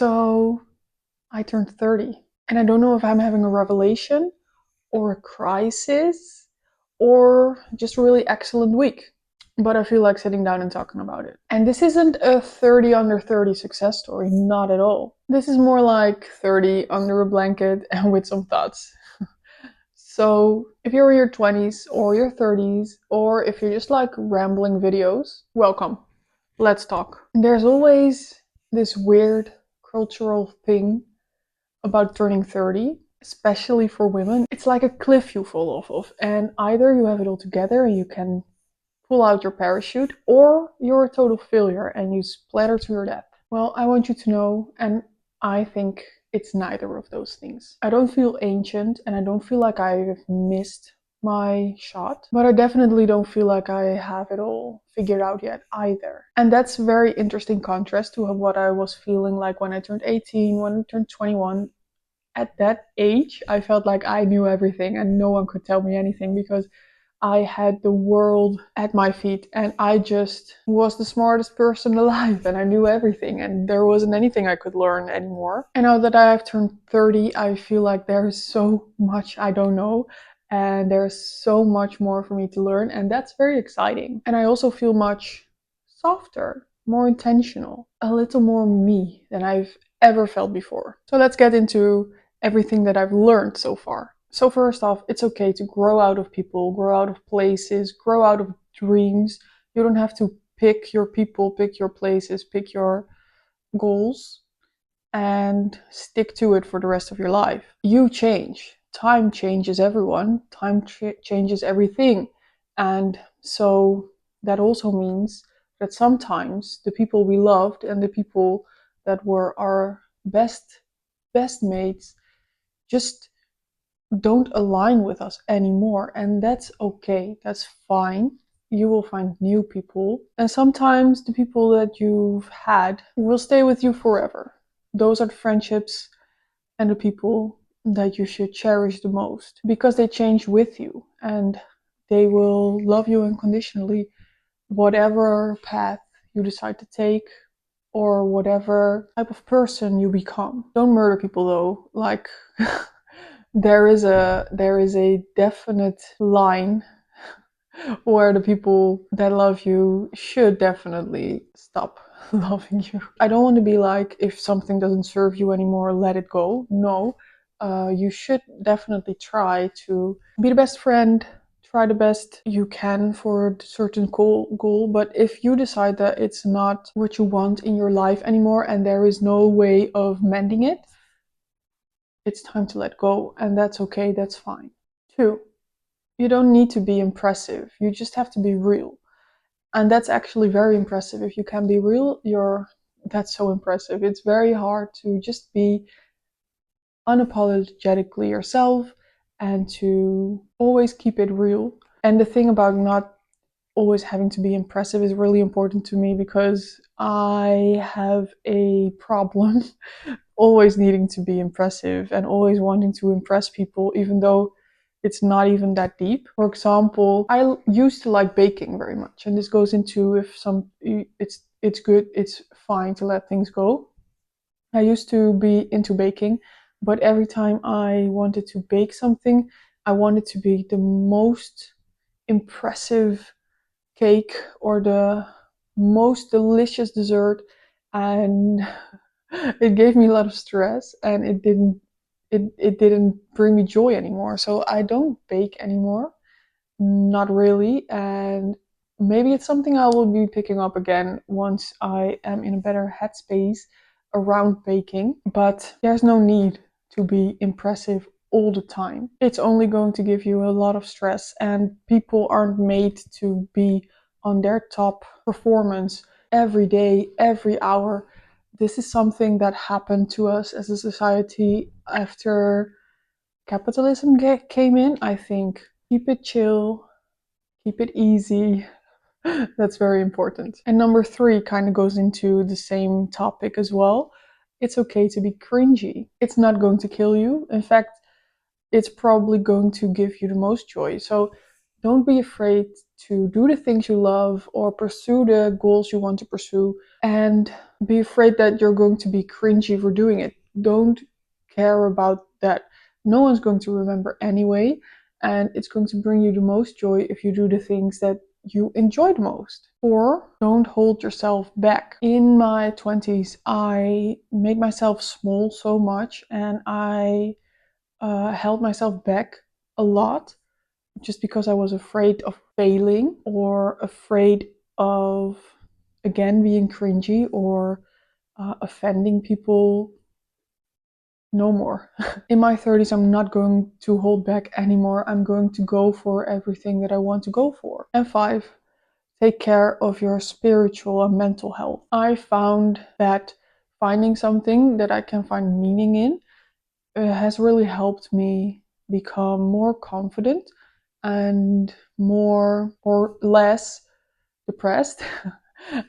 So I turned 30, and I don't know if I'm having a revelation or a crisis or just a really excellent week. But I feel like sitting down and talking about it. And this isn't a 30 under 30 success story, not at all. This is more like 30 under a blanket and with some thoughts. So, if you're in your 20s or your 30s, or if you're just like rambling videos, welcome. Let's talk. There's always this weird cultural thing about turning 30, especially for women. It's like a cliff you fall off of, and either you have it all together and you can pull out your parachute, or you're a total failure and you splatter to your death. Well, I want you to know, and I think it's neither of those things. I don't feel ancient and I don't feel like I've missed my shot, but I definitely don't feel like I have it all figured out yet either. And that's a very interesting contrast to what I was feeling like when I turned 18, when I turned 21. At that age, I felt like I knew everything and no one could tell me anything because I had the world at my feet and I just was the smartest person alive and I knew everything and there wasn't anything I could learn anymore. And now that I have turned 30, I feel like there is so much I don't know and there's so much more for me to learn, and that's very exciting. And I also feel much softer, more intentional, a little more me than I've ever felt before. So let's get into everything that I've learned so far. So first off, it's okay to grow out of people, grow out of places, grow out of dreams. You don't have to pick your people, pick your places, pick your goals and stick to it for the rest of your life. You change. Time changes everyone. Time changes everything. And so that also means that sometimes the people we loved and the people that were our best mates just don't align with us anymore, and that's okay, that's fine. You will find new people, and sometimes the people that you've had will stay with you forever. Those are the friendships and the people that you should cherish the most because they change with you and they will love you unconditionally, whatever path you decide to take or whatever type of person you become. Don't murder people though, like there is a definite line where the people that love you should definitely stop loving you. I don't want to be like, if something doesn't serve you anymore, let it go. No, you should definitely try to be the best friend, try the best you can for a certain goal. But if you decide that it's not what you want in your life anymore and there is no way of mending it, it's time to let go, and that's okay, that's fine. 2, you don't need to be impressive, you just have to be real. And that's actually very impressive. If you can be real, that's so impressive. It's very hard to just be unapologetically yourself and to always keep it real. And the thing about not always having to be impressive is really important to me because I have a problem always needing to be impressive and always wanting to impress people, even though it's not even that deep. For example, I used to like baking very much, and this goes into if it's good, it's fine to let things go. I used to be into baking, but every time I wanted to bake something, I wanted to be the most impressive cake or the most delicious dessert, and it gave me a lot of stress and it didn't bring me joy anymore. So I don't bake anymore, not really. And maybe it's something I will be picking up again once I am in a better headspace around baking, but there's no need to be impressive all the time. It's only going to give you a lot of stress, and people aren't made to be on their top performance every day, every hour. This is something that happened to us as a society after capitalism came in, I think. Keep it chill, keep it easy. That's very important. And number 3 kind of goes into the same topic as well. It's okay to be cringy. It's not going to kill you. In fact, it's probably going to give you the most joy. So don't be afraid to do the things you love or pursue the goals you want to pursue. And be afraid that you're going to be cringy for doing it. Don't care about that. No one's going to remember anyway, and it's going to bring you the most joy if you do the things that you enjoyed most. Or don't hold yourself back. In my 20s, I made myself small so much, and I held myself back a lot just because I was afraid of failing or afraid of, again, being cringy or offending people. No more. In my 30s, I'm not going to hold back anymore. I'm going to go for everything that I want to go for. And 5, take care of your spiritual and mental health. I found that finding something that I can find meaning in has really helped me become more confident and more or less depressed.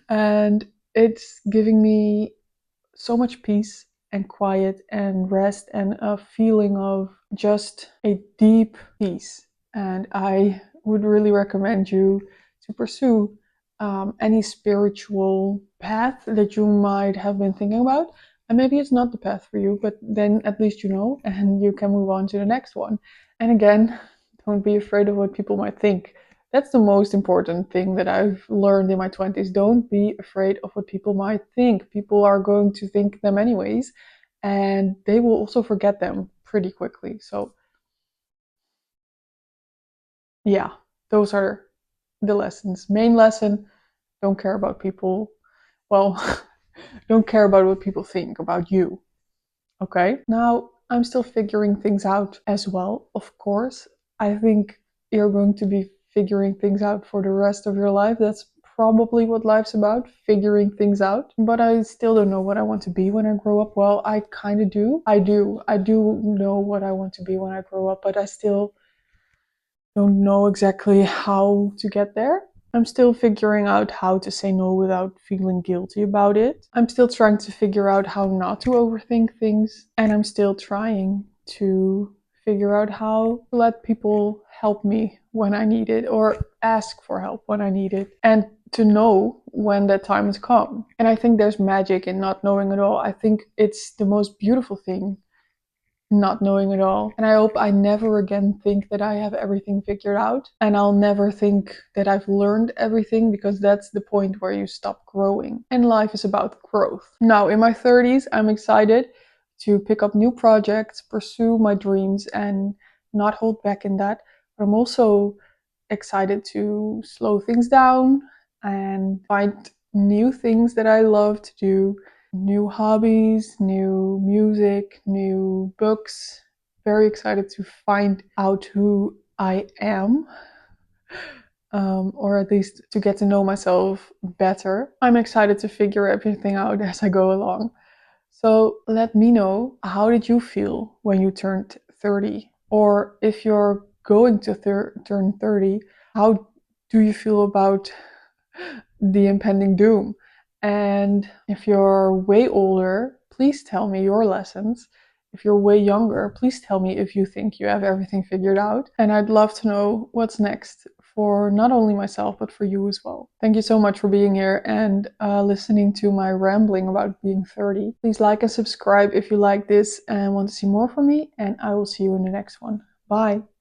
And it's giving me so much peace and quiet and rest and a feeling of just a deep peace. And I would really recommend you to pursue any spiritual path that you might have been thinking about. And maybe it's not the path for you, but then at least you know and you can move on to the next one. And again, don't be afraid of what people might think. That's the most important thing that I've learned in my 20s. Don't be afraid of what people might think. People are going to think them anyways, and they will also forget them pretty quickly. So, yeah, those are the lessons. Main lesson, don't care about people. Well, don't care about what people think about you. Okay? Now, I'm still figuring things out as well, of course. I think you're going to be figuring things out for the rest of your life. That's probably what life's about, figuring things out. But I still don't know what I want to be when I grow up. Well, I kind of do. I do. I do know what I want to be when I grow up, but I still don't know exactly how to get there. I'm still figuring out how to say no without feeling guilty about it. I'm still trying to figure out how not to overthink things. And I'm still trying to figure out how to let people help me when I need it or ask for help when I need it. And to know when that time has come. And I think there's magic in not knowing at all. I think it's the most beautiful thing not knowing it all. And I hope I never again think that I have everything figured out. And I'll never think that I've learned everything, because that's the point where you stop growing. And life is about growth. Now, in my 30s, I'm excited to pick up new projects, pursue my dreams, and not hold back in that. But I'm also excited to slow things down and find new things that I love to do, new hobbies, new music, new books. Very excited to find out who I am, or at least to get to know myself better. I'm excited to figure everything out as I go along. So let me know, how did you feel when you turned 30? Or if you're going to turn 30, how do you feel about the impending doom? And if you're way older, please tell me your lessons. If you're way younger, please tell me if you think you have everything figured out. And I'd love to know what's next for not only myself, but for you as well. Thank you so much for being here and listening to my rambling about being 30. Please like and subscribe if you like this and want to see more from me. And I will see you in the next one. Bye.